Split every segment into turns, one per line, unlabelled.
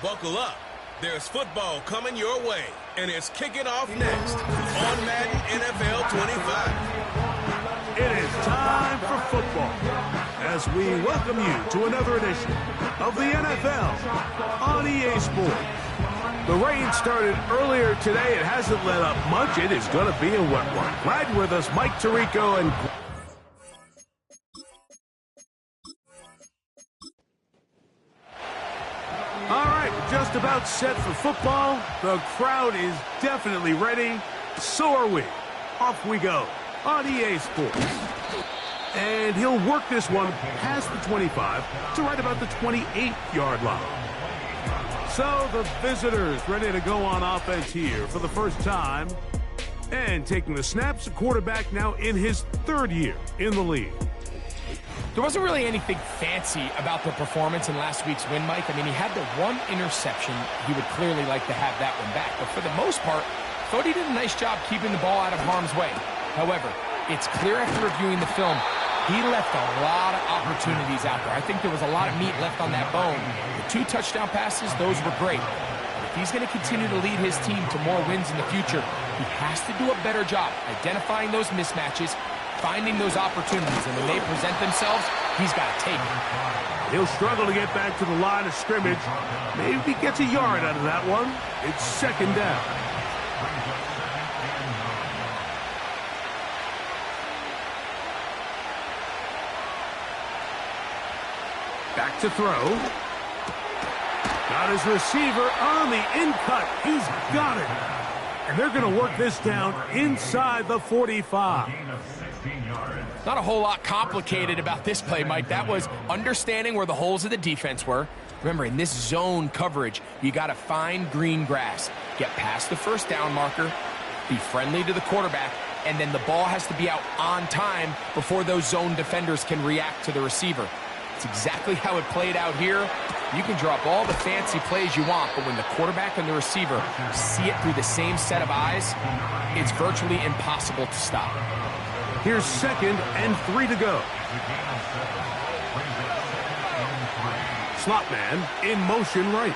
Buckle up. There's football coming your way, and it's kicking off next on Madden NFL 25.
It is time for football as we welcome you to another edition of the NFL on EA Sports. The rain started earlier today. It hasn't let up much. It is going to be a wet one. Glad you're with us, Mike Tirico and... All right, just about set for football. The crowd is definitely ready. So are we. Off we go on EA Sports. And he'll work this one past the 25 to right about the 28-yard line. So the visitors ready to go on offense here for the first time. And taking the snaps, a quarterback now in his third year in the league.
There wasn't really anything fancy about the performance in last week's win, Mike. I mean, he had the one interception. He would clearly like to have that one back. But for the most part, I thought he did a nice job keeping the ball out of harm's way. However, it's clear after reviewing the film, he left a lot of opportunities out there. I think there was a lot of meat left on that bone. The 2 touchdown passes, those were great. But if he's going to continue to lead his team to more wins in the future, he has to do a better job identifying those mismatches, finding those opportunities, and when they present themselves, he's got to take them.
He'll struggle to get back to the line of scrimmage. Maybe he gets a yard out of that one. It's second down. Back to throw. Got his receiver on the in-cut. He's got it. And they're going to work this down inside the 45.
Not a whole lot complicated about this play, Mike. That was understanding where the holes of the defense were. Remember, in this zone coverage, you got to find green grass, get past the first down marker, be friendly to the quarterback, and then the ball has to be out on time before those zone defenders can react to the receiver. It's exactly how it played out here. You can drop all the fancy plays you want, but when the quarterback and the receiver see it through the same set of eyes, it's virtually impossible to stop.
Here's 2nd and 3 to go. Slot man in motion right.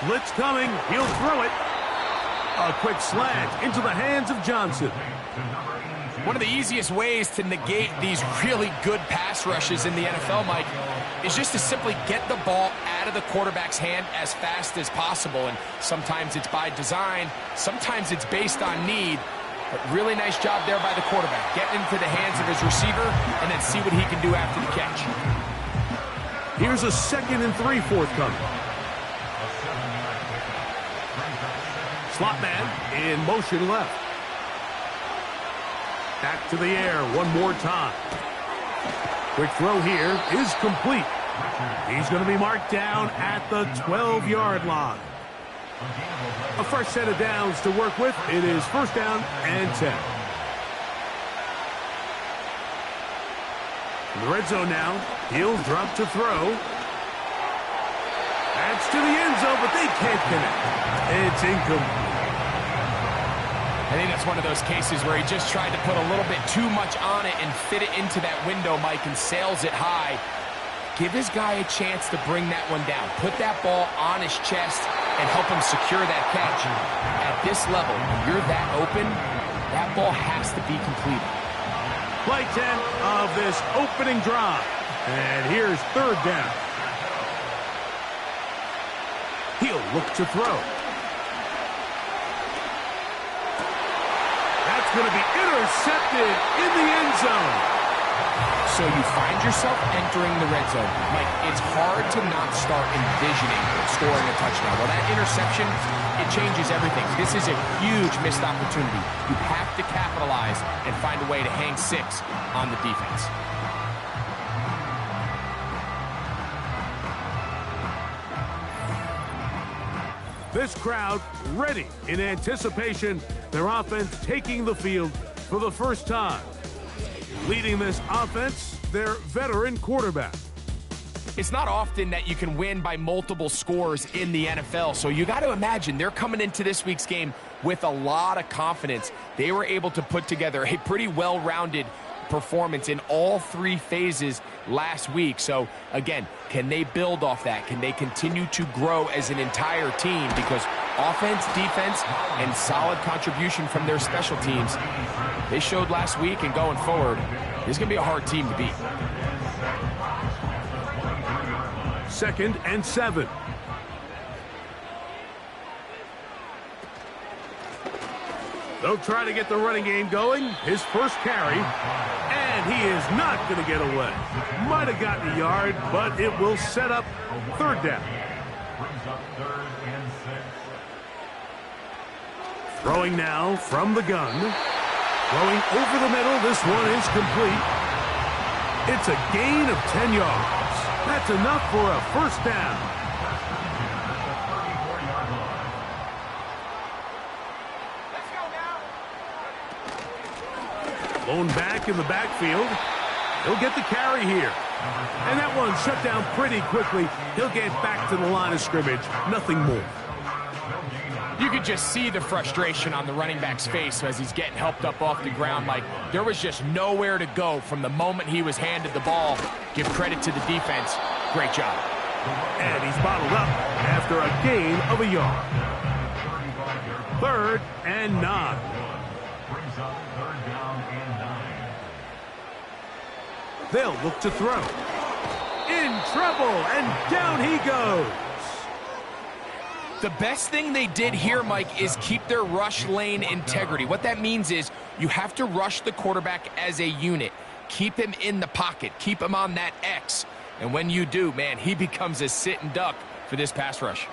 Blitz coming. He'll throw it. A quick slant into the hands of Johnson.
One of the easiest ways to negate these really good pass rushes in the NFL, Mike, is just to simply get the ball out of the quarterback's hand as fast as possible. And sometimes it's by design, sometimes it's based on need. But really nice job there by the quarterback. Get into the hands of his receiver and then see what he can do after the catch.
Here's a 2nd and 3 forthcoming. Slot man in motion left. Back to the air one more time. Quick throw here is complete. He's going to be marked down at the 12-yard line. A fresh set of downs to work with. It is first down and 10. In the red zone now. He'll drop to throw. That's to the end zone, but they can't connect. It's incomplete.
I think that's one of those cases where he just tried to put a little bit too much on it and fit it into that window, Mike, and sails it high. Give his guy a chance to bring that one down. Put that ball on his chest and help him secure that catch. At this level, when you're that open, that ball has to be completed.
Play 10 of this opening drive. And here's third down. He'll look to throw. That's going to be intercepted in the end zone.
So you find yourself entering the red zone. Mike, it's hard to not start envisioning scoring a touchdown. Well, that interception, it changes everything. This is a huge missed opportunity. You have to capitalize and find a way to hang 6 on the defense.
This crowd ready in anticipation. Their offense taking the field for the first time. Leading this offense, their veteran quarterback.
It's not often that you can win by multiple scores in the NFL, so you got to imagine they're coming into this week's game with a lot of confidence. They were able to put together a pretty well-rounded performance in all 3 phases last week. So, again, can they build off that? Can they continue to grow as an entire team? Because offense, defense, and solid contribution from their special teams, they showed last week, and going forward, this is going to be a hard team to beat.
2nd and 7. They'll try to get the running game going. His first carry, and he is not going to get away. Might have gotten a yard, but it will set up 3rd down. Throwing now from the gun. Throwing over the middle. This one is complete. It's a gain of 10 yards. That's enough for a 1st down. Blown back in the backfield. He'll get the carry here. And that one shut down pretty quickly. He'll get back to the line of scrimmage. Nothing more.
You could just see the frustration on the running back's face as he's getting helped up off the ground. Like, there was just nowhere to go from the moment he was handed the ball. Give credit to the defense. Great job.
And he's bottled up after a gain of a yard. 3rd and 9. They'll look to throw. In trouble, and down he goes.
The best thing they did here, Mike, is keep their rush lane integrity. What that means is you have to rush the quarterback as a unit. Keep him in the pocket. Keep him on that X. And when you do, man, he becomes a sitting duck for this pass rush.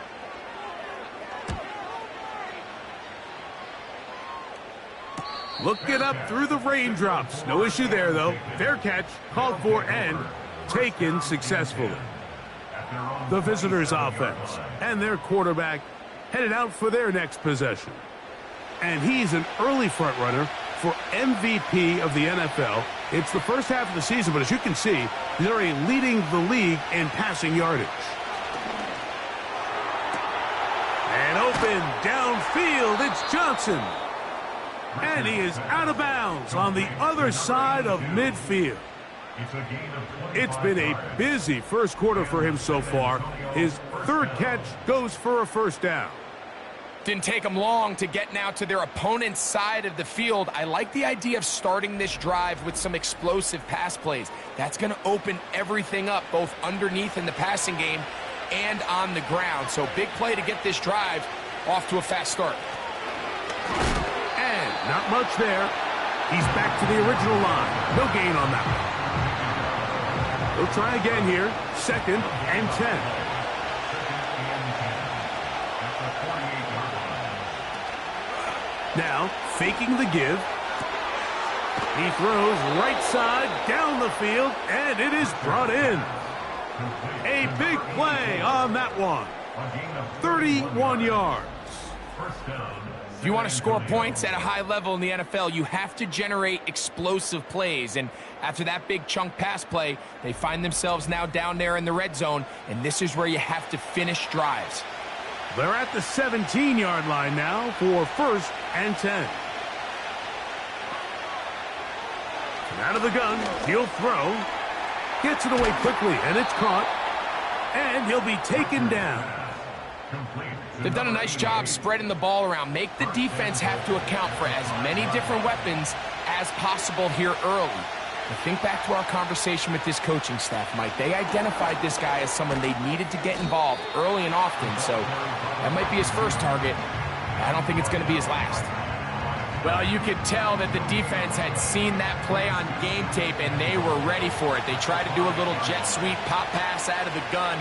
Looking up through the raindrops. No issue there, though. Fair catch, called for, and taken successfully. The visitors' offense and their quarterback headed out for their next possession. And he's an early front runner for MVP of the NFL. It's the first half of the season, but as you can see, he's already leading the league in passing yardage. And open downfield, it's Johnson. And he is out of bounds on the other side of midfield. It's been a busy first quarter for him so far. His 3rd catch goes for a 1st down.
Didn't take them long to get now to their opponent's side of the field. I like the idea of starting this drive with some explosive pass plays. That's going to open everything up, both underneath in the passing game and on the ground. So big play to get this drive off to a fast start.
And not much there. He's back to the original line. No gain on that one. They'll try again here. 2nd and 10. Now, faking the give. He throws right side down the field, and it is brought in. A big play on that one. 31 yards.
If you want to score points at a high level in the NFL, you have to generate explosive plays. And after that big chunk pass play, they find themselves now down there in the red zone, and this is where you have to finish drives.
They're at the 17-yard line now for 1st and 10. And out of the gun, he'll throw. Gets it away quickly, and it's caught. And he'll be taken down.
They've done a nice job spreading the ball around. Make the defense have to account for as many different weapons as possible here early. Now think back to our conversation with this coaching staff, Mike. They identified this guy as someone they needed to get involved early and often, so that might be his first target. I don't think it's going to be his last. Well, you could tell that the defense had seen that play on game tape, and they were ready for it. They tried to do a little jet sweep pop pass out of the gun.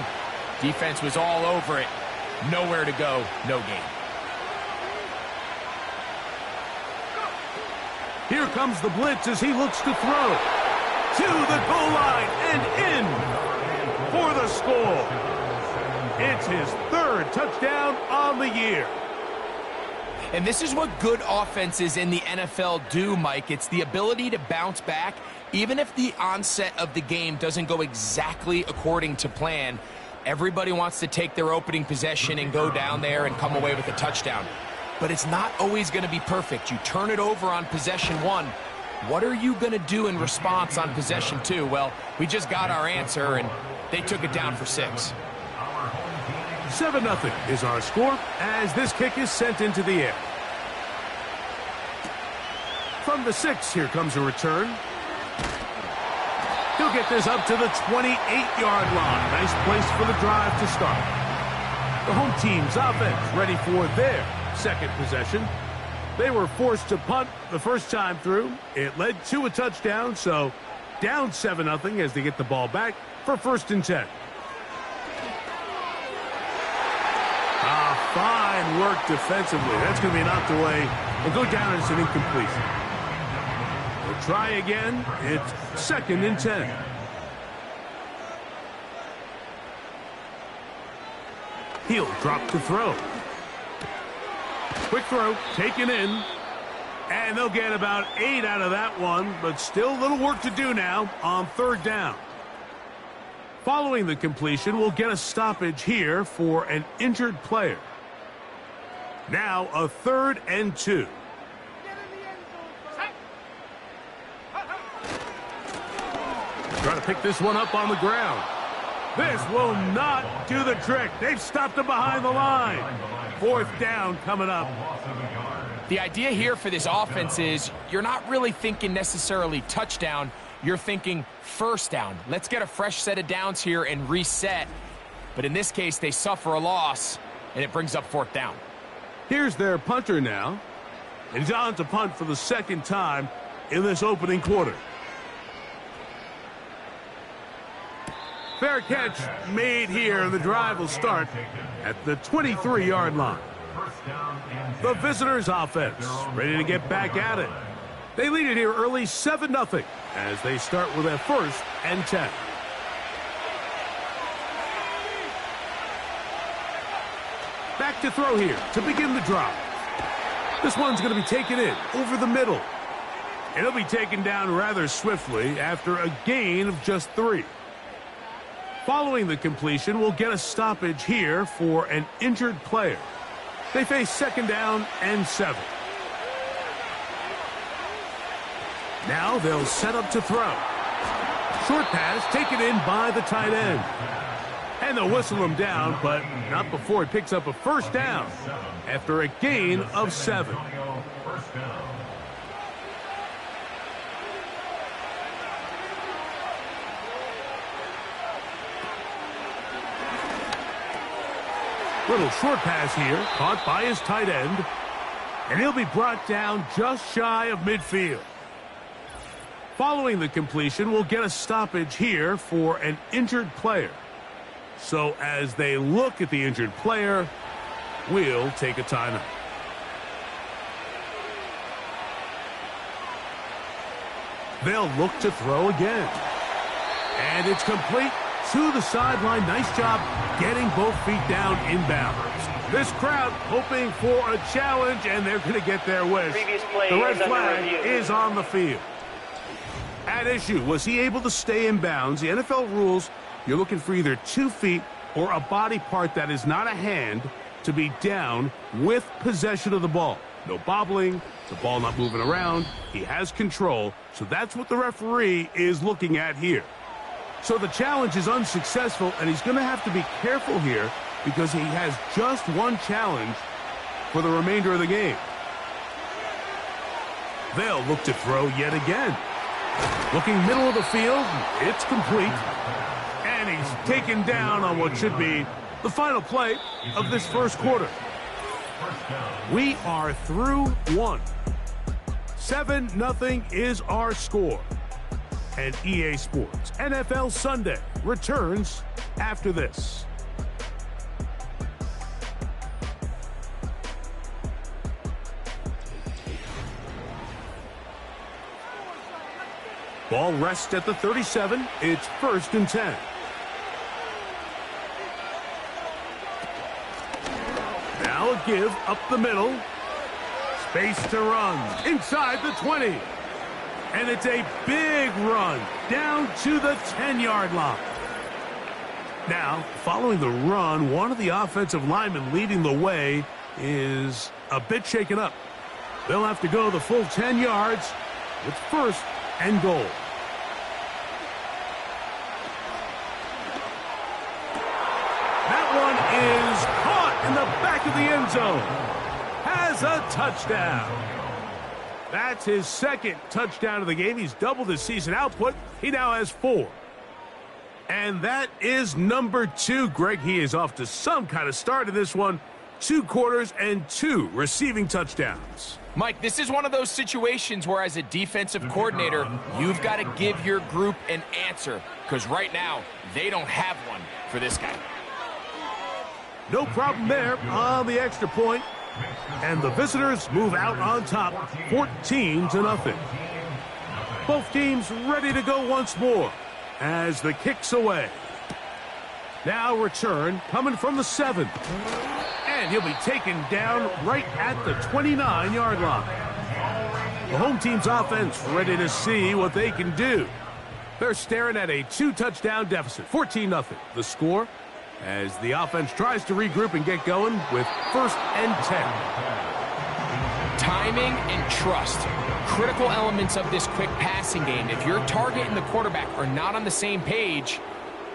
Defense was all over it. Nowhere to go, no gain.
Here comes the blitz as he looks to throw. To the goal line and in for the score. It's his 3rd touchdown on the year.
And this is what good offenses in the NFL do, Mike. It's the ability to bounce back, even if the onset of the game doesn't go exactly according to plan. Everybody wants to take their opening possession and go down there and come away with a touchdown. But it's not always going to be perfect. You turn it over on possession 1, What are you going to do in response on possession 2? Well, we just got our answer, and they took it down for 6.
7-0 is our score as this kick is sent into the air. From the 6, here comes a return. He'll get this up to the 28-yard line. Nice place for the drive to start. The home team's offense ready for their second possession. They were forced to punt the first time through. It led to a touchdown, so down 7-0 as they get the ball back for 1st and 10. Fine work defensively. That's going to be knocked away and go down as an incompletion. We'll try again. It's 2nd and 10. He'll drop to throw. Quick throw, taken in. And they'll get about 8 out of that one, but still a little work to do now on 3rd down. Following the completion, we'll get a stoppage here for an injured player. Now a 3rd and 2. Try to pick this one up on the ground. This will not do the trick. They've stopped him behind the line. 4th down coming up.
The idea here for this offense is you're not really thinking necessarily touchdown. You're thinking 1st down. Let's get a fresh set of downs here and reset. But in this case, they suffer a loss, and it brings up 4th down.
Here's their punter now. And he's on to punt for the 2nd time in this opening quarter. Fair catch made here. The drive will start at the 23-yard line. The visitors' offense ready to get back at it. They lead it here early 7-0 as they start with a 1st and 10. Back to throw here to begin the drive. This one's going to be taken in over the middle. It'll be taken down rather swiftly after a gain of just 3. Following the completion, we'll get a stoppage here for an injured player. They face 2nd down and 7. Now they'll set up to throw. Short pass taken in by the tight end. And they'll whistle him down, but not before he picks up a 1st down after a gain of 7. Little short pass here, caught by his tight end. And he'll be brought down just shy of midfield. Following the completion, we'll get a stoppage here for an injured player. So as they look at the injured player, we'll take a timeout. They'll look to throw again. And it's complete to the sideline. Nice job getting both feet down inbounds. This crowd hoping for a challenge, and they're going to get their wish. The red flag is on the field. At issue, was he able to stay in bounds? The NFL rules, you're looking for either 2 feet or a body part that is not a hand to be down with possession of the ball. No bobbling, the ball not moving around. He has control, so that's what the referee is looking at here. So the challenge is unsuccessful, and he's going to have to be careful here because he has just one challenge for the remainder of the game. They'll look to throw yet again. Looking middle of the field, it's complete. And he's taken down on what should be the final play of this first quarter. We are through 1. 7-0 is our score. And EA Sports NFL Sunday returns after this. Ball rests at the 37. It's 1st and 10. Now a give up the middle. Space to run inside the 20. And it's a big run down to the 10-yard line. Now, following the run, one of the offensive linemen leading the way is a bit shaken up. They'll have to go the full 10 yards It's first and goal. That one is caught in the back of the end zone. Has a touchdown. That's his second touchdown of the game. He's doubled his season output. He now has 4. And that is number 2. Greg, he is off to some kind of start in this one. 2 quarters and 2 receiving touchdowns.
Mike, this is one of those situations where as a defensive coordinator, you've got to give your group an answer, because right now, they don't have one for this guy.
No problem there on the extra point. And the visitors move out on top, 14-0. Both teams ready to go once more as the kick's away. Now return coming from the 7. And he'll be taken down right at the 29-yard line. The home team's offense ready to see what they can do. They're staring at a 2-touchdown deficit, 14-0. The score as the offense tries to regroup and get going with first and 10.
Timing and trust, critical elements of this quick passing game. If your target and the quarterback are not on the same page,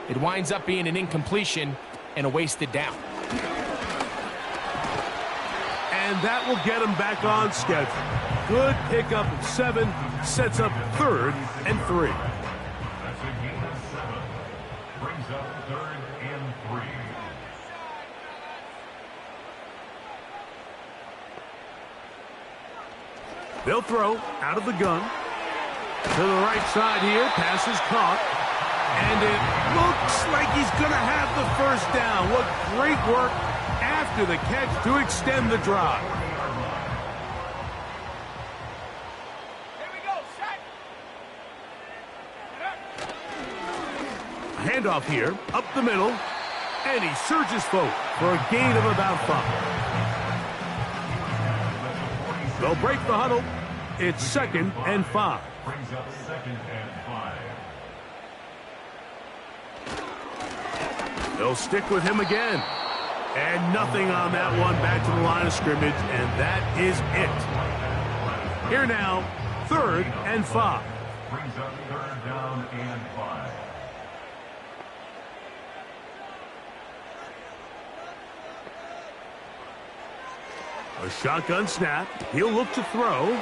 it winds up being an incompletion and a wasted down.
And that will get him back on schedule. Good pickup of 7, sets up 3rd and 3.
Brings up 3rd and 3.
They'll throw out of the gun. To the right side here, pass is caught. And it looks like he's going to have the first down. What great work after the catch to extend the drive.
Here we go, set.
Handoff here, up the middle. And he surges forward for a gain of about 5. They'll break the huddle. It's 2nd and 5.
Brings up 2nd and 5.
They'll stick with him again. And nothing on that one, back to the line of scrimmage, and that is it. Here now, 3rd and 5.
Brings up 3rd down and 5.
A shotgun snap. He'll look to throw.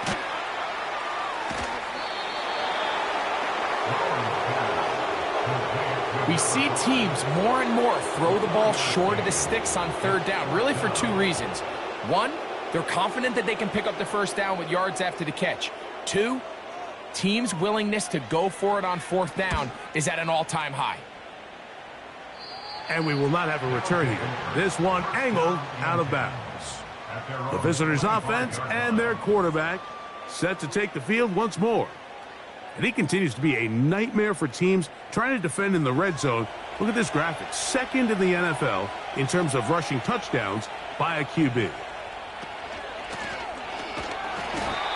We see teams more and more throw the ball short of the sticks on 3rd down, really for 2 reasons. 1, they're confident that they can pick up the first down with yards after the catch. 2, teams' willingness to go for it on 4th down is at an all-time high.
And we will not have a return here. This one angled out of bounds. The visitors' offense and their quarterback set to take the field once more. And he continues to be a nightmare for teams trying to defend in the red zone. Look at this graphic. 2nd in the NFL in terms of rushing touchdowns by a QB.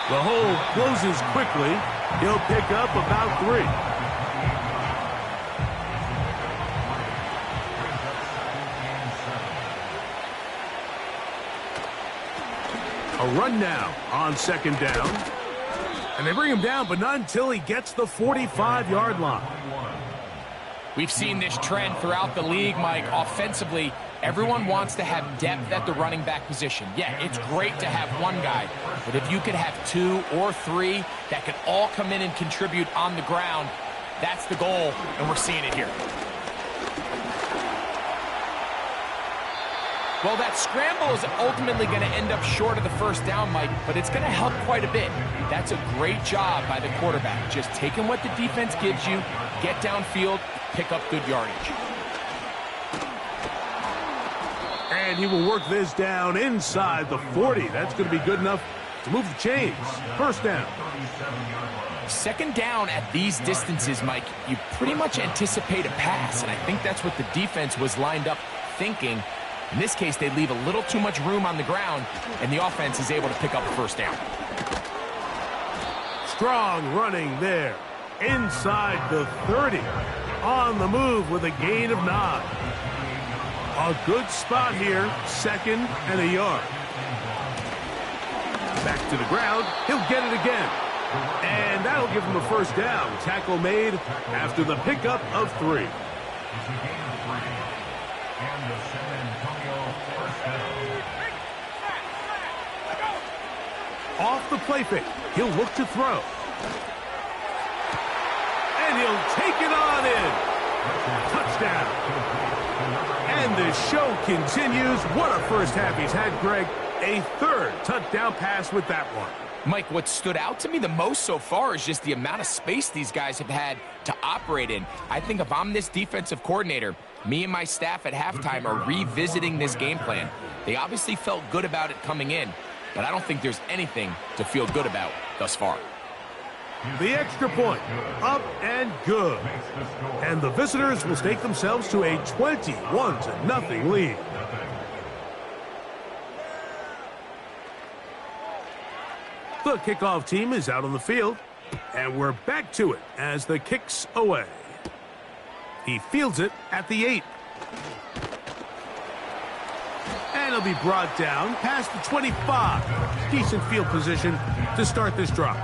The hole closes quickly. He'll pick up about 3. A run now on 2nd down. And they bring him down, but not until he gets the 45-yard line.
We've seen this trend throughout the league, Mike. Offensively, everyone wants to have depth at the running back position. Yeah, it's great to have one guy, but if you could have 2 or 3 that could all come in and contribute on the ground, that's the goal, and we're seeing it here. Well, that scramble is ultimately going to end up short of the first down, Mike, but it's going to help quite a bit. That's a great job by the quarterback. Just taking what the defense gives you, get downfield, pick up good yardage.
And he will work this down inside the 40. That's going to be good enough to move the chains. First down.
2nd down at these distances, Mike, you pretty much anticipate a pass, and I think that's what the defense was lined up thinking. In this case, they leave a little too much room on the ground, and the offense is able to pick up a first down.
Strong running there. Inside the 30. On the move with a gain of 9. A good spot here. 2nd and a yard. Back to the ground. He'll get it again. And that'll give him a first down. Tackle made after the pickup of 3.
It's a gain of 3. And the San Antonio first down.
Off the play fake, he'll look to throw. And he'll take it on in. Touchdown. And the show continues. What a first half he's had, Greg. A third touchdown pass with that one.
Mike, what stood out to me the most so far is just the amount of space these guys have had to operate in. I think if I'm this defensive coordinator, me and my staff at halftime are revisiting this game plan. They obviously felt good about it coming in, but I don't think there's anything to feel good about thus far.
The extra point, up and good. And the visitors will stake themselves to a 21-0 lead. The kickoff team is out on the field, and we're back to it as the kick's away. He fields it at the 8. And he'll be brought down past the 25. Decent field position to start this drive.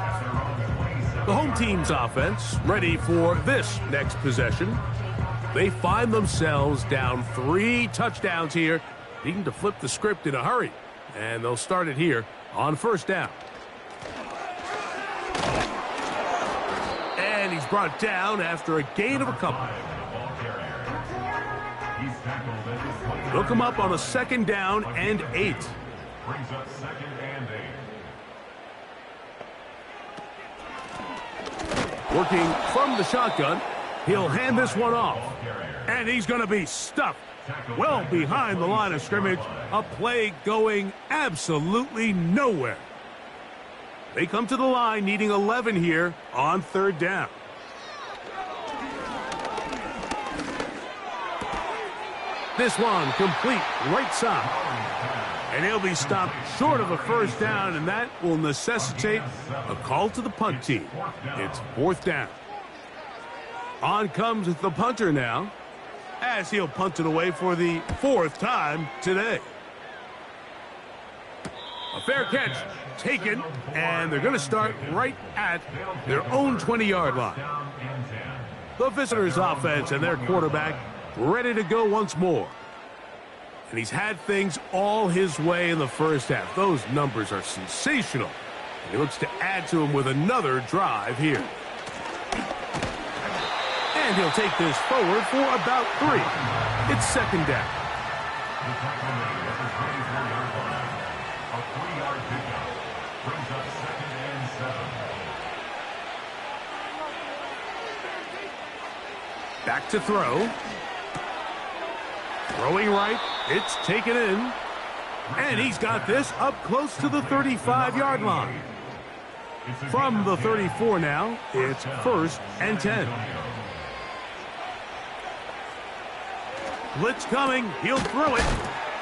The home team's offense ready for this next possession. They find themselves down 3 touchdowns here, needing to flip the script in a hurry. And they'll start it here on first down. And he's brought down after a gain of a couple. Look him up on a 2nd down and 8.
Brings up 2nd and 8.
Working from the shotgun, he'll hand this one off. And he's going to be stuffed well behind the line of scrimmage. A play going absolutely nowhere. They come to the line needing 11 here on 3rd down. This one complete right side. And he'll be stopped short of a first down, and that will necessitate a call to the punt team. It's 4th down. On comes the punter now, as he'll punt it away for the 4th time today. A fair catch taken, and they're going to start right at their own 20-yard line. The visitors' offense and their quarterback ready to go once more. And he's had things all his way in the first half. Those numbers are sensational. And he looks to add to them with another drive here. And he'll take this forward for about 3. It's 2nd down.
A 3-yard pickup brings up 2nd and 7.
Back to throw. Throwing right. It's taken in. And he's got this up close to the 35-yard line. From the 34 now, it's 1st and 10. Blitz coming. He'll throw it.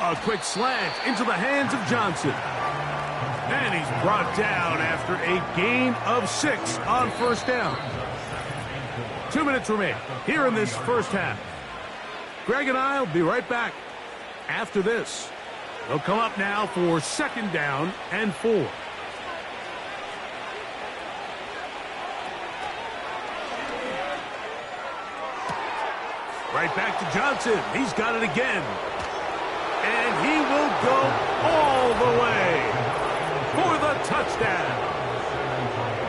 A quick slant into the hands of Johnson. And he's brought down after a gain of 6 on 1st down. 2 minutes remain here in this first half. Greg and I will be right back after this. They'll come up now for 2nd down and 4. Right back to Johnson. He's got it again. And he will go all the way for the touchdown.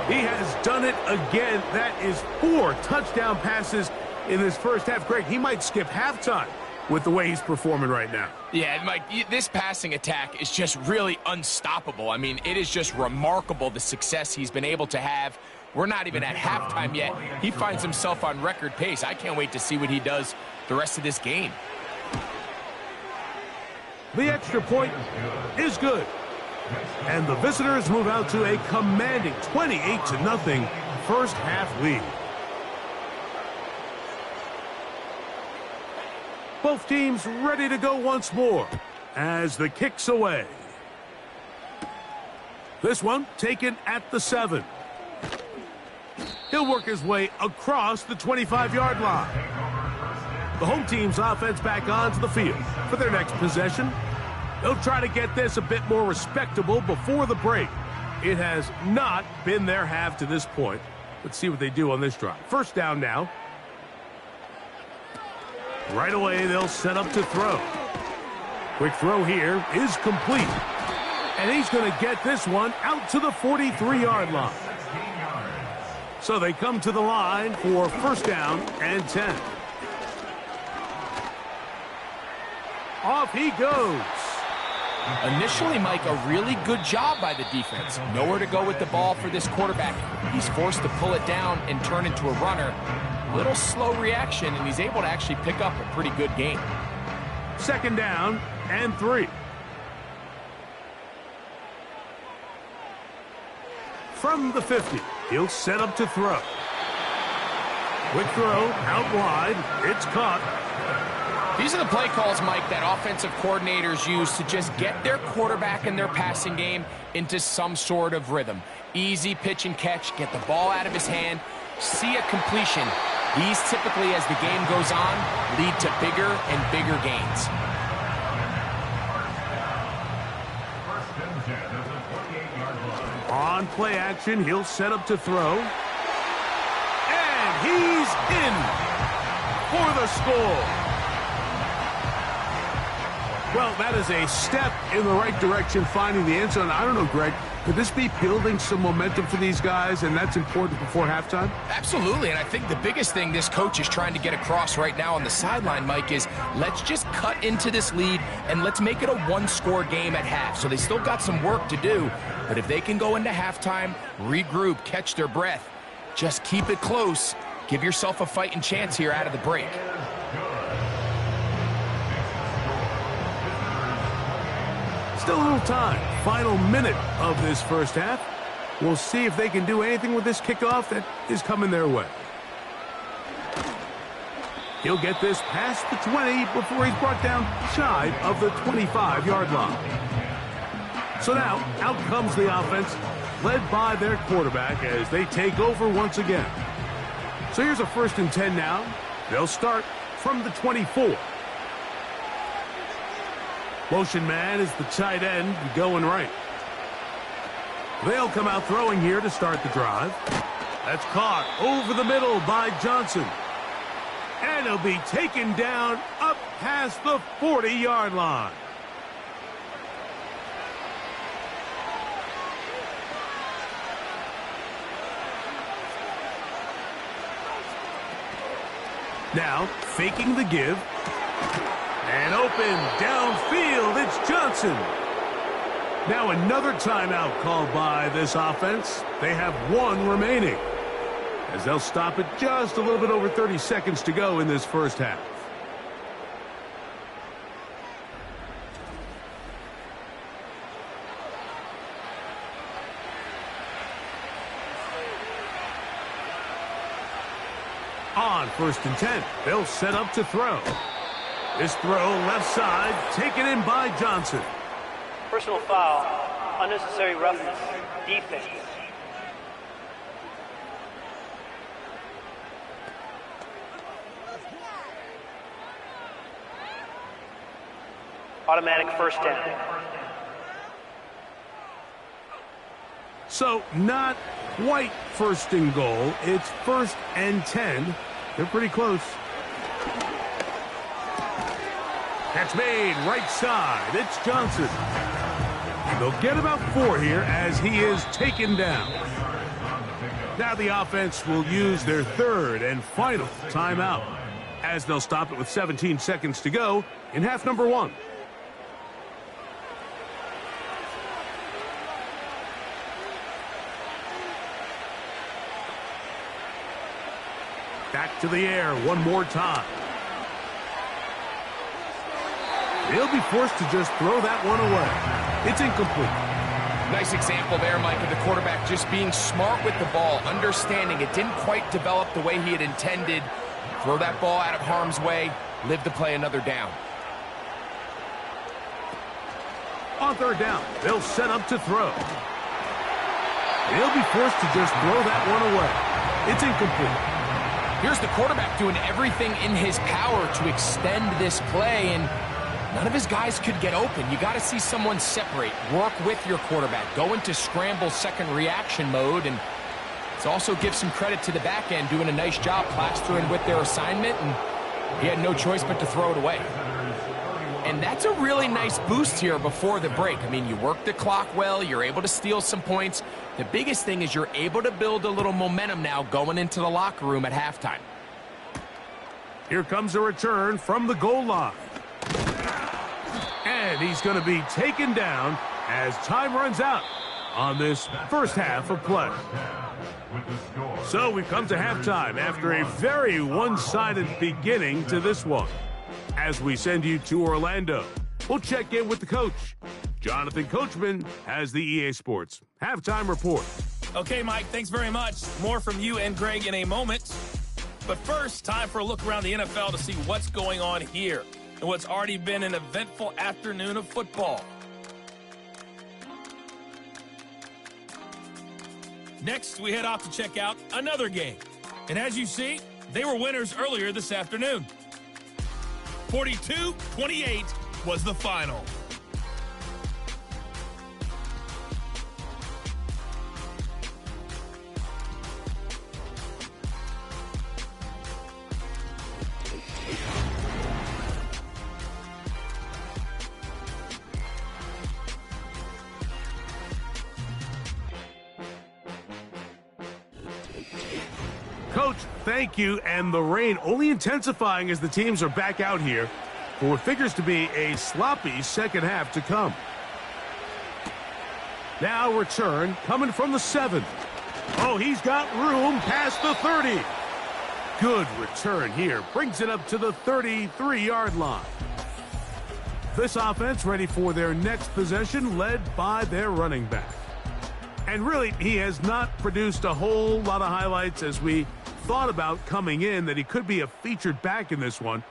He has done it again. That is 4 touchdown passes in this first half. Greg, he might skip halftime with the way he's performing right now.
Yeah, Mike, this passing attack is just really unstoppable. I mean, it is just remarkable the success he's been able to have. We're not even at halftime yet. He finds himself on record pace. I can't wait to see what he does the rest of this game.
The extra point is good. And the visitors move out to a commanding 28-0 first half lead. Both teams ready to go once more as the kick's away. This one taken at the 7. He'll work his way across the 25-yard line. The home team's offense back onto the field for their next possession. They'll try to get this a bit more respectable before the break. It has not been their half to this point. Let's see what they do on this drive. First down now. Right away, they'll set up to throw. Quick throw here is complete. And he's going to get this one out to the 43-yard line. So they come to the line for first down and 10. Off he goes.
Initially, Mike, a really good job by the defense. Nowhere to go with the ball for this quarterback. He's forced to pull it down and turn into a runner. Little slow reaction, and he's able to actually pick up a pretty good game.
Second down and 3. From the 50, he'll set up to throw. Quick throw out wide. It's caught.
These are the play calls, Mike, that offensive coordinators use to just get their quarterback and their passing game into some sort of rhythm. Easy pitch and catch, get the ball out of his hand, see a completion. These typically, as the game goes on, lead to bigger and bigger gains.
On play action, he'll set up to throw. And he's in for the score. Well, that is a step in the right direction, finding the end zone. I don't know, Greg, could this be building some momentum for these guys, and that's important before halftime?
Absolutely, and I think the biggest thing this coach is trying to get across right now on the sideline, Mike, is let's just cut into this lead, and let's make it a one-score game at half. So they still got some work to do, but if they can go into halftime, regroup, catch their breath, just keep it close, give yourself a fighting chance here out of the break.
Still a little time. Final minute of this first half. We'll see if they can do anything with this kickoff that is coming their way. He'll get this past the 20 before he's brought down shy of the 25-yard line. So now, out comes the offense, led by their quarterback as they take over once again. So here's a 1st and 10 now. They'll start from the 24. Motion man is the tight end going right. They'll come out throwing here to start the drive. That's caught over the middle by Johnson. And he'll be taken down up past the 40-yard line. Now, faking the give. And open downfield, it's Johnson. Now another timeout called by this offense. They have 1 remaining, as they'll stop it just a little bit over 30 seconds to go in this first half. On 1st and 10, they'll set up to throw. This throw left side, taken in by Johnson.
Personal foul, unnecessary roughness, defense. Automatic first down.
So not quite 1st and goal. It's 1st and 10. They're pretty close. Catch made, right side. It's Johnson. And they'll get about 4 here as he is taken down. Now the offense will use their 3rd and final timeout, as they'll stop it with 17 seconds to go in half number 1. Back to the air one more time. He'll be forced to just throw that one away. It's incomplete.
Nice example there, Mike, of the quarterback just being smart with the ball, understanding it didn't quite develop the way he had intended. Throw that ball out of harm's way, live to play another down.
On 3rd down, they'll set up to throw. He'll be forced to just throw that one away. It's incomplete.
Here's the quarterback doing everything in his power to extend this play, and None of his guys could get open. You got to see someone separate, work with your quarterback, go into scramble second reaction mode, and let's also give some credit to the back end doing a nice job plastering with their assignment, and he had no choice but to throw it away. And that's a really nice boost here before the break. I mean, you work the clock well, you're able to steal some points. The biggest thing is you're able to build a little momentum now going into the locker room at halftime.
Here comes a return from the goal line. And he's going to be taken down as time runs out on this first half of play. So we've come to halftime after a very one-sided beginning to this one. As we send you to Orlando, we'll check in with the coach. Jonathan Coachman has the EA Sports Halftime Report.
Okay, Mike, thanks very much. More from you and Greg in a moment. But first, time for a look around the NFL to see what's going on here and what's already been an eventful afternoon of football. Next, we head off to check out another game. And as you see, they were winners earlier this afternoon. 42-28 was the final.
Coach, thank you, and the rain only intensifying as the teams are back out here for what figures to be a sloppy second half to come. Now return coming from the 7. Oh, he's got room past the 30. Good return here. Brings it up to the 33-yard line. This offense ready for their next possession, led by their running back. And really, he has not produced a whole lot of highlights as we thought about coming in that he could be a featured back in this one.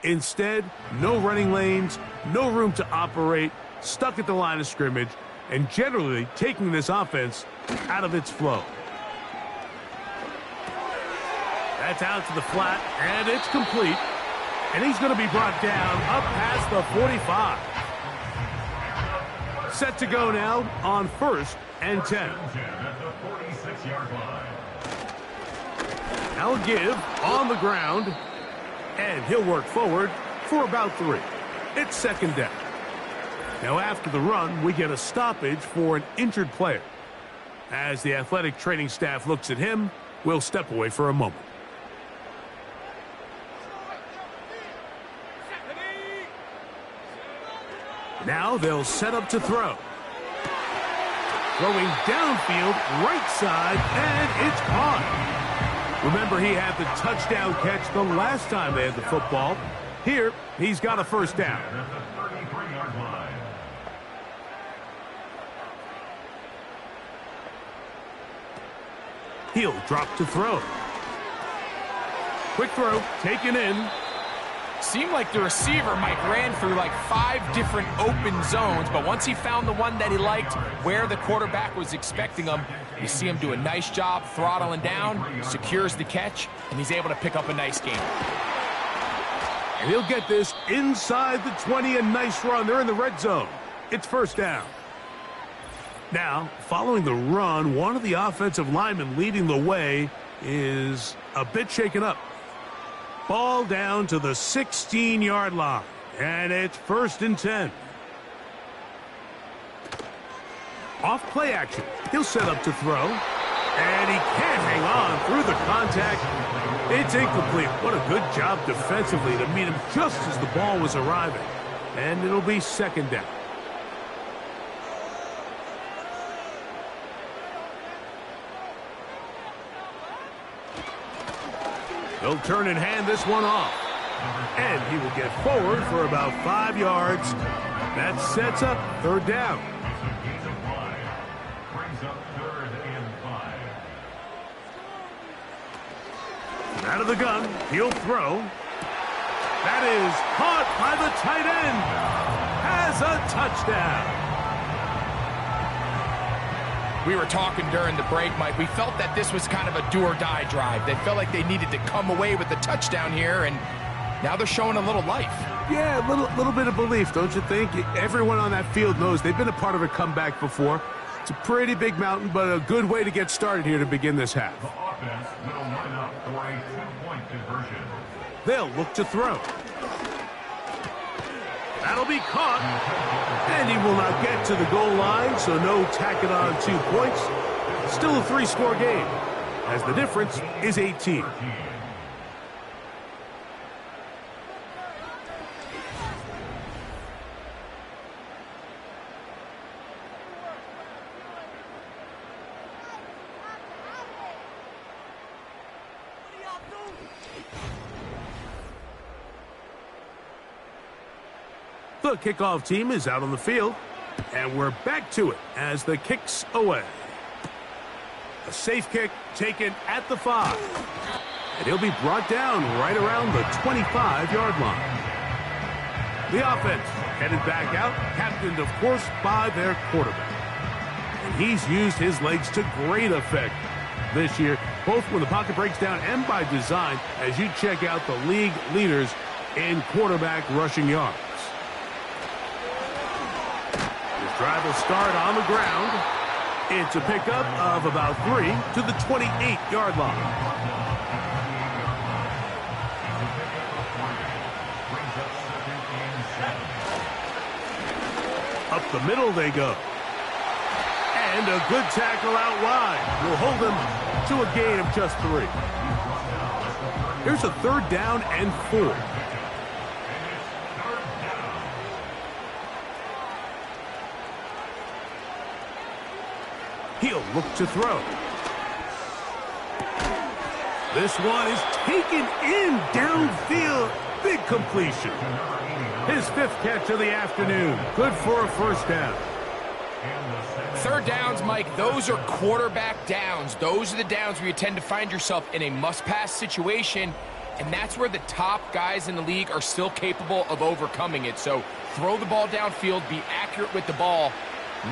Instead, no running lanes, no room to operate, stuck at the line of scrimmage, and generally taking this offense out of its flow. That's out to the flat, and it's complete. And he's going to be brought down up past the 45. Set to go now on 1st and 10. Now a give on the ground, and he'll work forward for about 3. It's second down. Now after the run, we get a stoppage for an injured player. As the athletic training staff looks at him, we'll step away for a moment. Now they'll set up to throw. Throwing downfield, right side, and it's caught. Remember, he had the touchdown catch the last time they had the football. Here, he's got a first down. He'll drop to throw. Quick throw, taken in.
Seemed like the receiver, Mike, ran through like 5 different open zones, but once he found the one that he liked, where the quarterback was expecting him, you see him do a nice job throttling down, secures the catch, and he's able to pick up a nice gain.
And he'll get this inside the 20, a nice run. They're in the red zone. It's first down. Now, following the run, one of the offensive linemen leading the way is a bit shaken up. Ball down to the 16-yard line, and it's 1st and 10. Off play action. He'll set up to throw, and he can't hang on through the contact. It's incomplete. What a good job defensively to meet him just as the ball was arriving. And it'll be second down. He'll turn and hand this one off. And he will get forward for about 5 yards. That sets up third down. Out of the gun, he'll throw. That is caught by the tight end. Has a touchdown.
We were talking during the break, Mike. We felt that this was kind of a do-or-die drive. They felt like they needed to come away with the touchdown here, and Now they're showing a little life.
Yeah, a little bit of belief, don't you think? Everyone on that field knows they've been a part of a comeback before. It's a pretty big mountain, but a good way to get started here to begin this half.
The offense will line up for a 2-point conversion.
They'll look to throw. That'll be caught. And he will not get to the goal line, so no tacking on 2 points. Still a 3-score game, as the difference is 18. The kickoff team is out on the field, and we're back to it as the kick's away. A safe kick taken at the 5, and he'll be brought down right around the 25-yard line. The offense headed back out, captained, of course, by their quarterback. And he's used his legs to great effect this year, both when the pocket breaks down and by design, as you check out the league leaders in quarterback rushing yards. Drive will start on the ground. It's a pickup of about 3 to the 28-yard line. Up the middle they go. And a good tackle out wide will hold them to a gain of just 3. Here's a 3rd down and 4. He'll look to throw. This one is taken in downfield. Big completion. His 5th catch of the afternoon. Good for a 1st down.
3rd downs, Mike, those are quarterback downs. Those are the downs where you tend to find yourself in a must-pass situation, and that's where the top guys in the league are still capable of overcoming it. So throw the ball downfield, be accurate with the ball.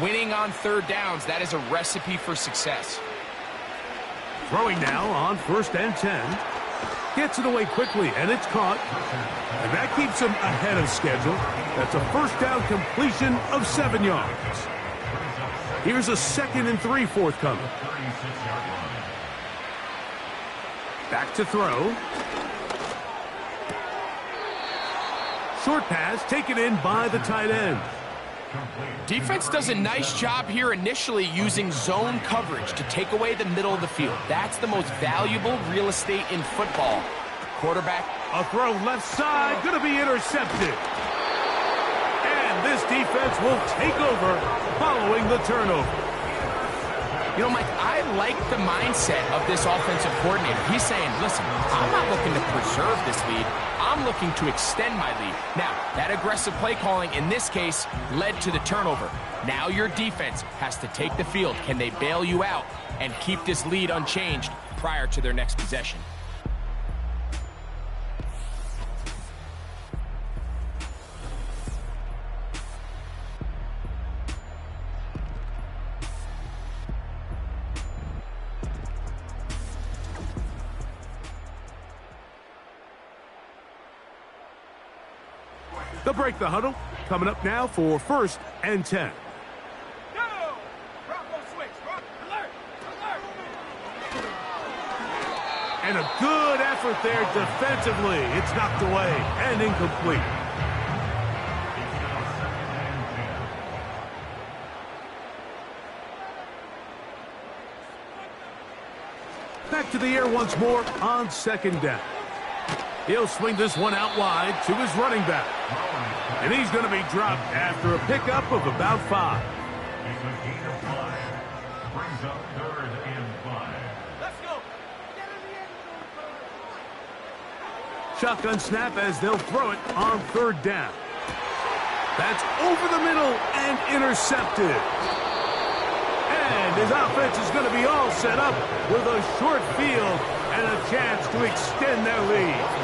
Winning on 3rd downs, that is a recipe for success.
Throwing now on 1st and 10. Gets it away quickly, and it's caught. And that keeps him ahead of schedule. That's a 1st down completion of 7 yards. Here's a 2nd and 3 forthcoming. Back to throw. Short pass taken in by the tight end.
Defense does a nice job here initially using zone coverage to take away the middle of the field. That's the most valuable real estate in football. Quarterback.
A throw left side, going to be intercepted. And this defense will take over following the turnover.
You know, Mike, I like the mindset of this offensive coordinator. He's saying, listen, I'm not looking to preserve this lead. I'm looking to extend my lead. Now, that aggressive play calling in this case led to the turnover. Now your defense has to take the field. Can they bail you out and keep this lead unchanged prior to their next possession?
They'll break the huddle. Coming up now for 1st and 10. And a good effort there defensively. It's knocked away and incomplete. Back to the air once more on 2nd down. He'll swing this one out wide to his running back. And he's going to be dropped after a pickup of about 5.
Brings up 3rd and 5.
Let's go.
Shotgun snap as they'll throw it on 3rd down. That's over the middle and intercepted. And his offense is going to be all set up with a short field and a chance to extend their lead.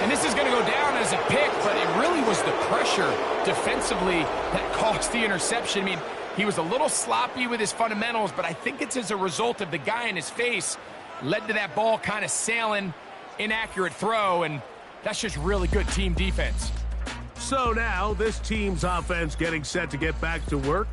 And this is going to go down as a pick, but it really was the pressure defensively that caused the interception. I mean, he was a little sloppy with his fundamentals, but I think it's as a result of the guy in his face led to that ball kind of sailing, inaccurate throw, and That's just really good team defense.
So now, this team's offense getting set to get back to work.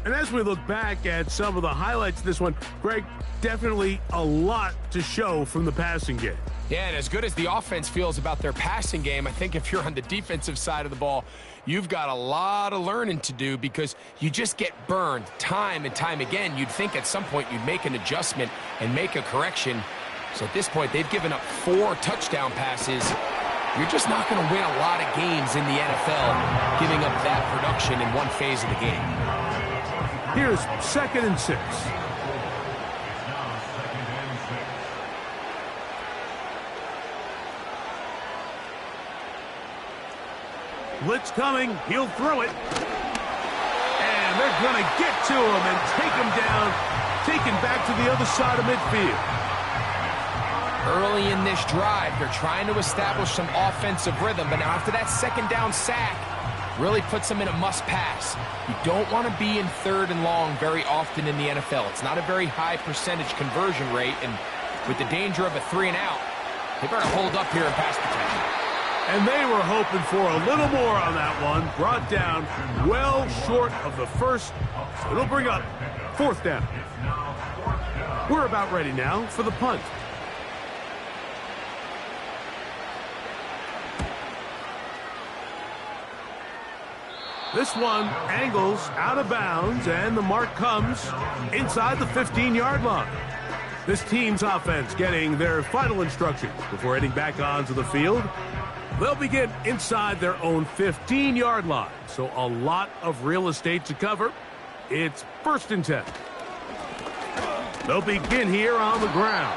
And as we look back at some of the highlights of this one, Greg, definitely a lot to show from the passing game.
Yeah, and as good as the offense feels about their passing game, I think if you're on the defensive side of the ball, you've got a lot of learning to do because you just get burned time and time again. You'd think at some point you'd make an adjustment and make a correction. So at this point, they've given up 4 touchdown passes. You're just not going to win a lot of games in the NFL giving up that production in one phase of the game.
Here's 2nd and 6. Blitz coming. He'll throw it. And they're going to get to him and take him down, taken back to the other side of midfield.
Early in this drive, they're trying to establish some offensive rhythm, but now after that 2nd down sack, really puts them in a must-pass. You don't want to be in 3rd and long very often in the NFL. It's not a very high percentage conversion rate, and with the danger of a 3 and out, they better hold up here in pass protection.
And they were hoping for a little more on that one. Brought down well short of the first. So it'll bring up 4th down. We're about ready now for the punt. This one angles out of bounds, and the mark comes inside the 15-yard line. This team's offense getting their final instructions before heading back onto the field. They'll begin inside their own 15-yard line, so a lot of real estate to cover. It's 1st and 10. They'll begin here on the ground.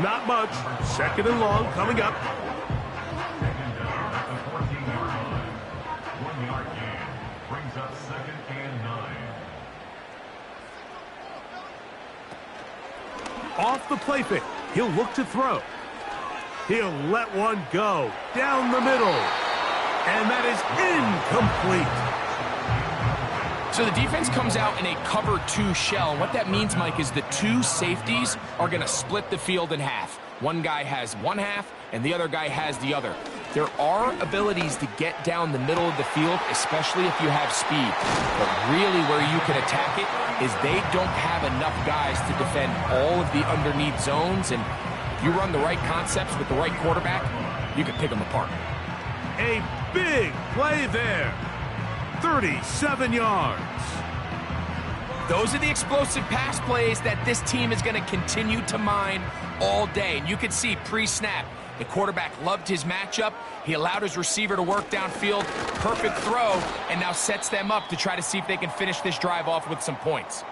Not much. 2nd and long coming up. Off the play fake. He'll look to throw. He'll let one go down the middle. And that is incomplete.
So the defense comes out in a cover 2 shell. And what that means, Mike, is the 2 safeties are going to split the field in half. One guy has one half, and the other guy has the other. There are abilities to get down the middle of the field, especially if you have speed. But really where you can attack it is they don't have enough guys to defend all of the underneath zones. And if you run the right concepts with the right quarterback, you can pick them apart.
A big play there. 37 yards.
Those are the explosive pass plays that this team is going to continue to mine all day. And you can see pre-snap, the quarterback loved his matchup. He allowed his receiver to work downfield. Perfect throw, and now sets them up to try to see if they can finish this drive off with some points.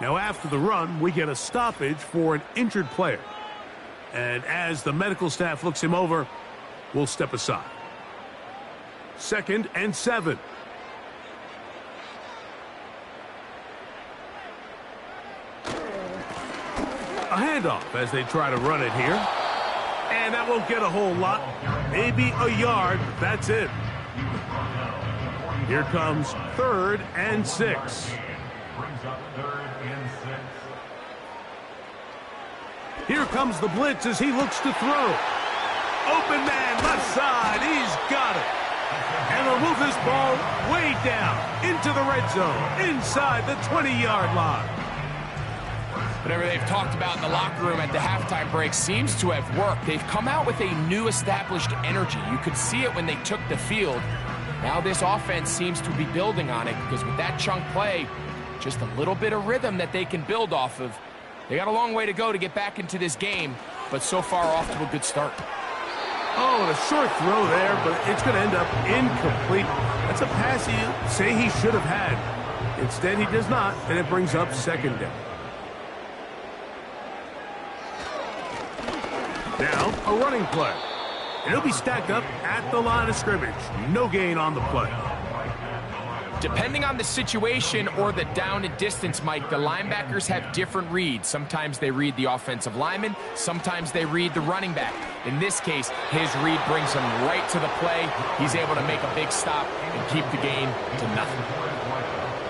Now after the run, we get a stoppage for an injured player. And as the medical staff looks him over, we'll step aside. 2nd and 7. A handoff as they try to run it here. And that won't get a whole lot. Maybe a yard. That's it. Here comes 3rd and 6.
Brings up 3rd and 6.
Here comes the blitz as he looks to throw. Open man, left side. He's got it. And they'll move this ball way down into the red zone, inside the 20-yard line.
Whatever they've talked about in the locker room at the halftime break seems to have worked. They've come out with a new established energy. You could see it when they took the field. Now this offense seems to be building on it because with that chunk play, just a little bit of rhythm that they can build off of. They got a long way to go to get back into this game, but so far off to a good start.
Oh, and a short throw there, but it's going to end up incomplete. That's a pass you say he should have had. Instead, he does not, and it brings up 2nd down. Now, a running play. And he'll be stacked up at the line of scrimmage. No gain on the play.
Depending on the situation or the down and distance, Mike, the linebackers have different reads. Sometimes they read the offensive lineman. Sometimes they read the running back. In this case, his read brings him right to the play. He's able to make a big stop and keep the gain to nothing.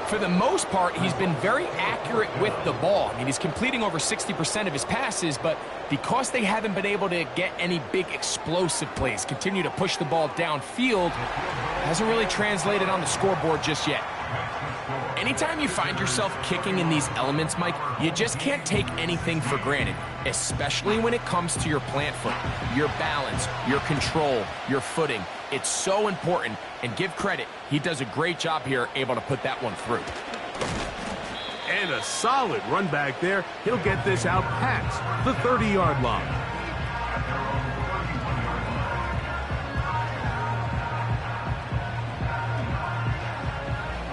For the most part, he's been very accurate with the ball. I mean, he's completing over 60% of his passes, but because they haven't been able to get any big explosive plays, continue to push the ball downfield, hasn't really translated on the scoreboard just yet. Anytime you find yourself kicking in these elements, Mike, you just can't take anything for granted, especially when it comes to your plant foot, your balance, your control, your footing. It's so important, and give credit, he does a great job here able to put that one through.
And a solid run back there. He'll get this out past the 30-yard line.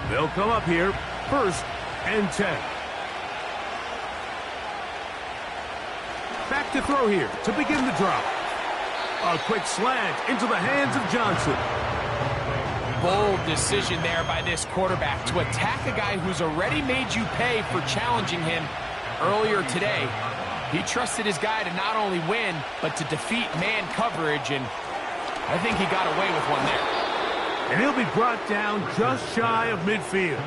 They'll come up here, 1st and 10. Back to throw here to begin the drive. A quick slant into the hands of Johnson.
Bold decision there by this quarterback to attack a guy who's already made you pay for challenging him earlier today. He trusted his guy to not only win, but to defeat man coverage, and I think he got away with one there.
And he'll be brought down just shy of midfield.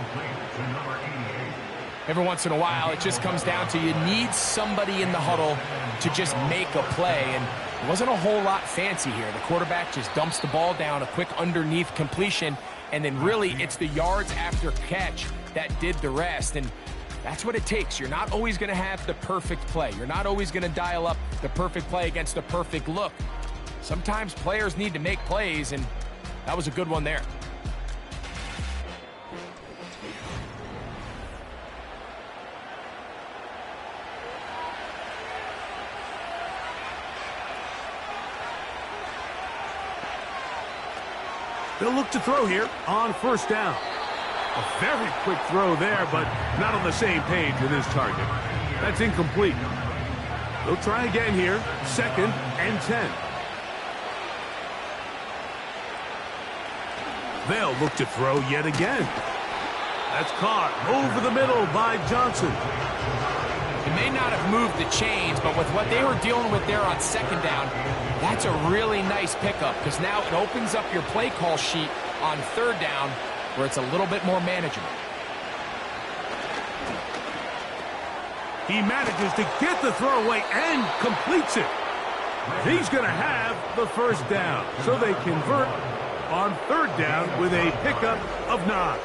Every once in a while, it just comes down to you need somebody in the huddle to just make a play, and it wasn't a whole lot fancy here. The quarterback just dumps the ball down, a quick underneath completion, and then really it's the yards after catch that did the rest, and that's what it takes. You're not always going to have the perfect play. You're not always going to dial up the perfect play against the perfect look. Sometimes players need to make plays, and that was a good one there.
They'll look to throw here on 1st down. A very quick throw there, but not on the same page with his target. That's incomplete. They'll try again here, 2nd and 10. They'll look to throw yet again. That's caught over the middle by Johnson.
It may not have moved the chains, but with what they were dealing with there on 2nd down, that's a really nice pickup because now it opens up your play call sheet on 3rd down where it's a little bit more manageable.
He manages to get the throwaway and completes it. He's going to have the 1st down, so they convert on 3rd down with a pickup of 9.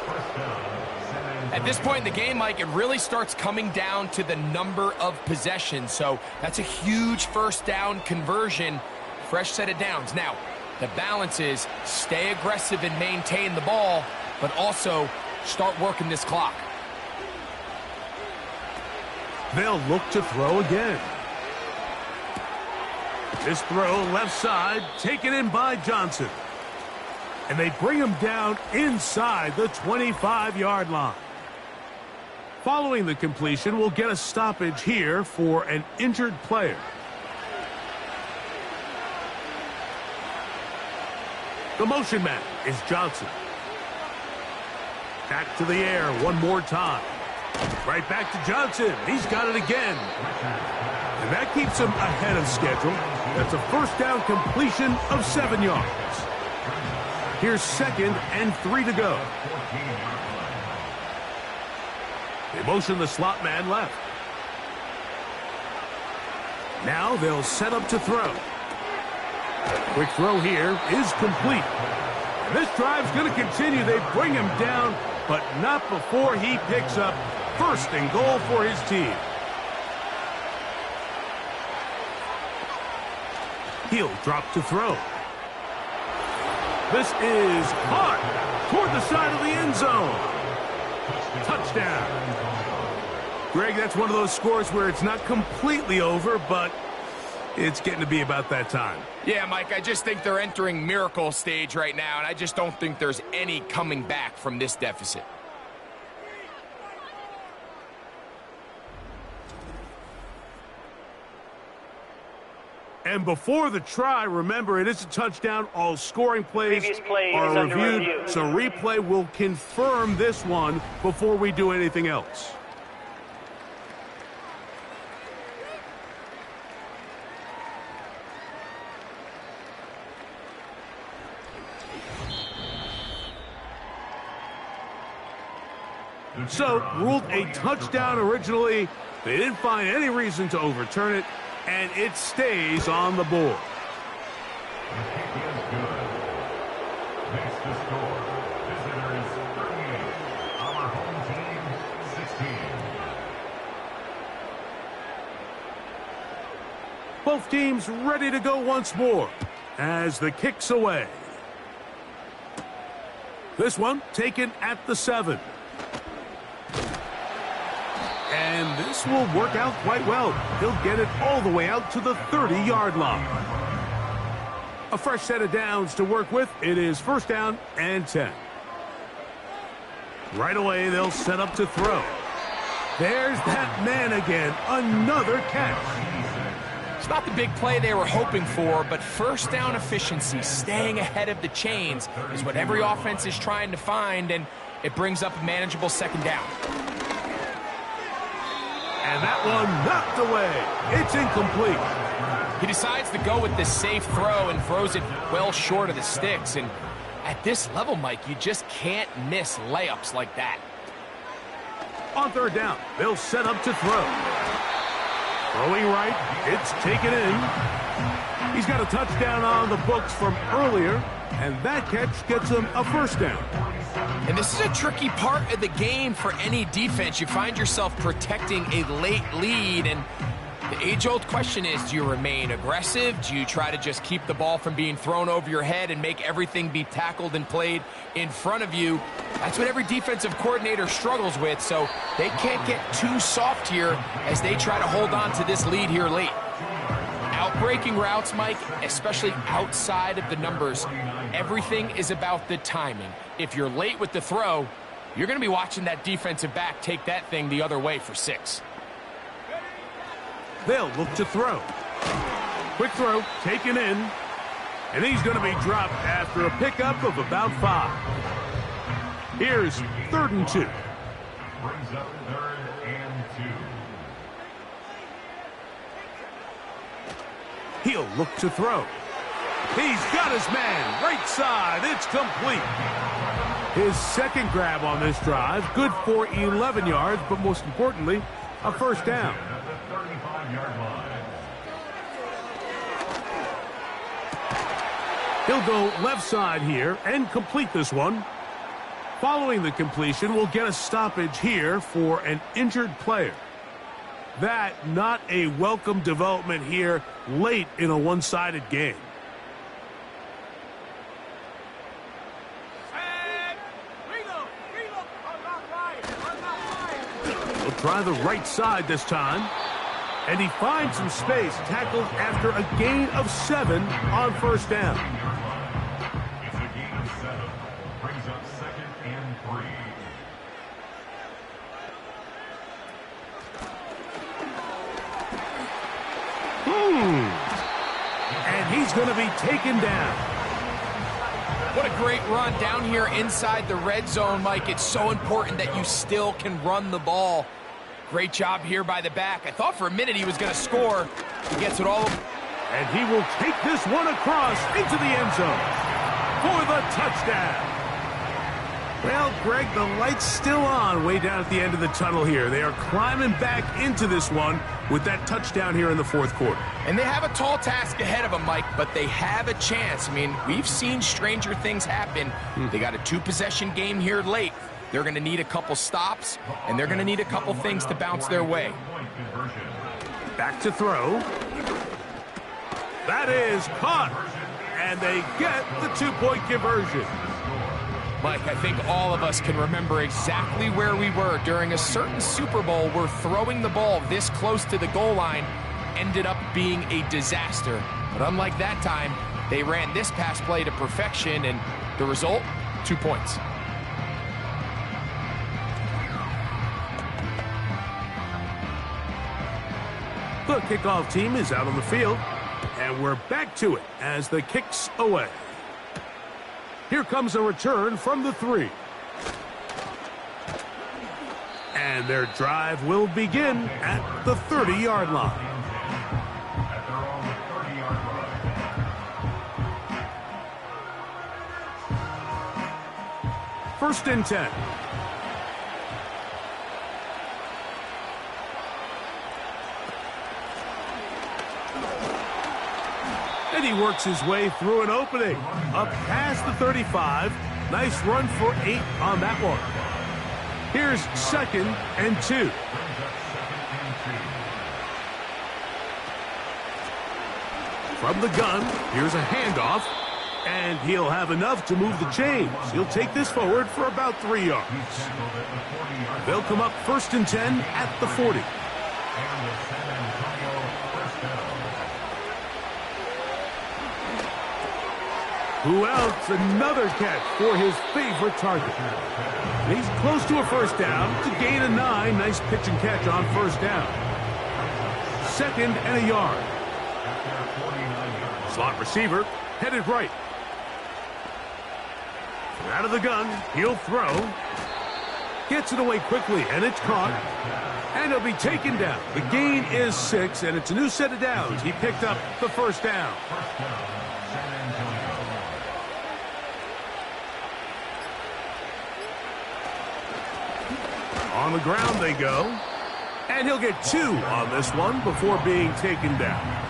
At this point in the game, Mike, it really starts coming down to the number of possessions. So that's a huge 1st down conversion, fresh set of downs. Now, the balance is stay aggressive and maintain the ball, but also start working this clock.
They'll look to throw again. This throw left side, taken in by Johnson. And they bring him down inside the 25-yard line. Following the completion, we'll get a stoppage here for an injured player. The motion man is Johnson. Back to the air one more time. Right back to Johnson. He's got it again. And that keeps him ahead of schedule. That's a 1st down completion of 7 yards. Here's 2nd and 3 to go. They motion the slot man left. Now they'll set up to throw. Quick throw here is complete. And this drive's going to continue. They bring him down, but not before he picks up 1st and goal for his team. He'll drop to throw. This is hard toward the side of the end zone. Touchdown. Greg, that's one of those scores where it's not completely over, but it's getting to be about that time.
Yeah, Mike, I just think they're entering miracle stage right now, and I just don't think there's any coming back from this deficit.
And before the try, remember, it is a touchdown. All scoring plays are reviewed, so replay will confirm this one before we do anything else. So, ruled a touchdown originally. They didn't find any reason to overturn it, and it stays on the board.
The kick is good. Makes the score. Visitors 38. Our home team 16.
Both teams ready to go once more as the kick's away. This one taken at the 7. And this will work out quite well. He'll get it all the way out to the 30-yard line. A fresh set of downs to work with. It is first down and 10. Right away, they'll set up to throw. There's that man again. Another catch.
It's not the big play they were hoping for, but first down efficiency, staying ahead of the chains, is what every offense is trying to find, and it brings up a manageable second down.
And that one knocked away. It's incomplete.
He decides to go with the safe throw and throws it well short of the sticks. And at this level, Mike, you just can't miss layups like that.
On third down, they'll set up to throw. Throwing right, it's taken in. He's got a touchdown on the books from earlier, and that catch gets him a first down.
And this is a tricky part of the game for any defense. You find yourself protecting a late lead, and the age-old question is, do you remain aggressive? Do you try to just keep the ball from being thrown over your head and make everything be tackled and played in front of you? That's what every defensive coordinator struggles with, so they can't get too soft here as they try to hold on to this lead here late. Outbreaking routes, Mike, especially outside of the numbers, everything is about the timing. If you're late with the throw, you're going to be watching that defensive back take that thing the other way for 6.
They'll look to throw. Quick throw, taken in. And he's going to be dropped after a pickup of about 5. Here's 3rd and 2.
Brings up 3rd and 2.
He'll look to throw. He's got his man. Right side. It's complete. His second grab on this drive. Good for 11 yards, but most importantly, a first down.
At the 35-yard line.
He'll go left side here and complete this one. Following the completion, we'll get a stoppage here for an injured player. That not a welcome development here late in a one-sided game. He'll try the right side this time. And he finds some space, tackled after a gain of 7 on first down.
It's a gain of 7. Brings up 2nd and 3.
And he's going to be taken down.
What a great run down here inside the red zone, Mike. It's so important that you still can run the ball. Great job here by the back. I thought for a minute he was going to score. He gets it all.
And he will take this one across into the end zone for the touchdown. Well, Greg, the light's still on way down at the end of the tunnel here. They are climbing back into this one with that touchdown here in the 4th quarter.
And they have a tall task ahead of them, Mike, but they have a chance. I mean, we've seen stranger things happen. They got a 2-possession game here late. They're going to need a couple stops, and they're going to need a couple things to bounce their way.
Back to throw. That is caught. And they get the 2-point conversion.
Mike, I think all of us can remember exactly where we were during a certain Super Bowl where throwing the ball this close to the goal line ended up being a disaster. But unlike that time, they ran this pass play to perfection, and the result, 2 points.
The kickoff team is out on the field, and we're back to it as the kick's away. Here comes a return from the 3. And their drive will begin at the 30-yard line.
At their own 30-yard line.
1st and 10. And he works his way through an opening. Up past the 35. Nice run for 8 on that one. Here's 2nd and 2. From the gun, here's a handoff. And he'll have enough to move the chains. He'll take this forward for about 3 yards. They'll come up 1st and 10 at the 40. Who else? Another catch for his favorite target. He's close to a first down to gain a 9. Nice pitch and catch on first down. 2nd and a yard. Slot receiver headed right. Out of the gun, he'll throw. Gets it away quickly, and it's caught. And he'll be taken down. The gain is 6, and it's a new set of downs. He picked up the first down. On the ground they go. And he'll get 2 on this one before being taken down.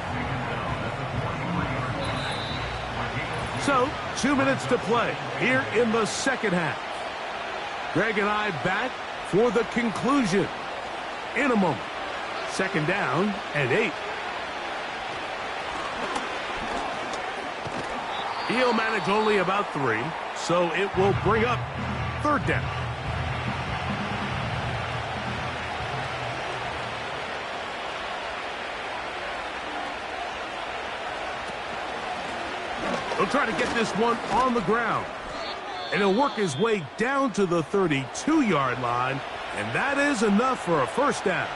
So, 2 minutes to play here in the second half. Greg and I back for the conclusion in a moment. 2nd down and 8. He'll manage only about 3, so it will bring up 3rd down. He'll try to get this one on the ground. And he'll work his way down to the 32-yard line. And that is enough for a first down.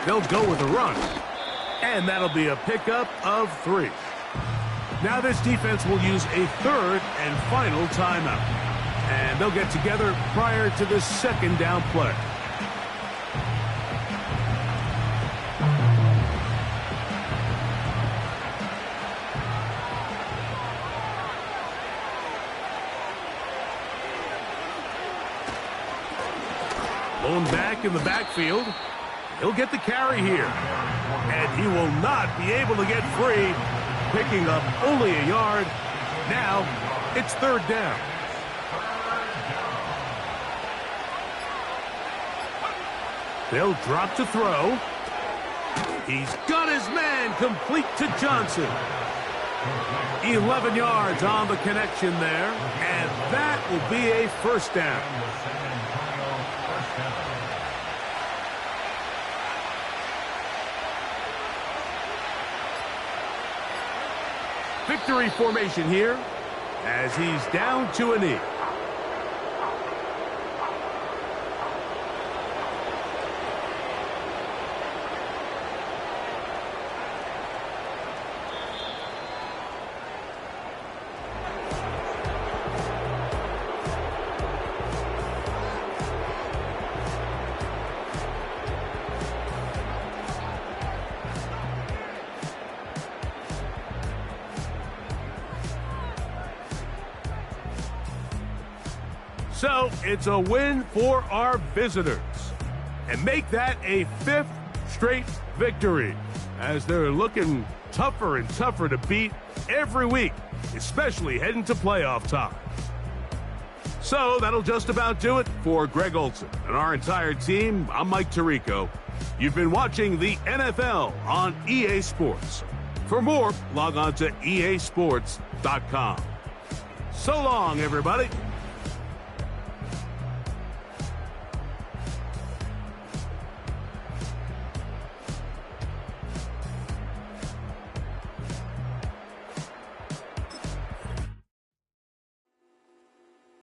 They'll go with a run. And that'll be a pickup of 3. Now this defense will use a 3rd and final timeout. And they'll get together prior to the 2nd down play. Blown back in the backfield. He'll get the carry here. And he will not be able to get free, picking up only a yard. Now it's 3rd down. They'll drop to throw. He's got his man complete to Johnson. 11 yards on the connection there, and that will be a first down. Victory formation here as he's down to a knee. So it's a win for our visitors. And make that a 5th straight victory as they're looking tougher and tougher to beat every week, especially heading to playoff time. So that'll just about do it for Greg Olson and our entire team. I'm Mike Tirico. You've been watching the NFL on EA Sports. For more, log on to easports.com. So long, everybody.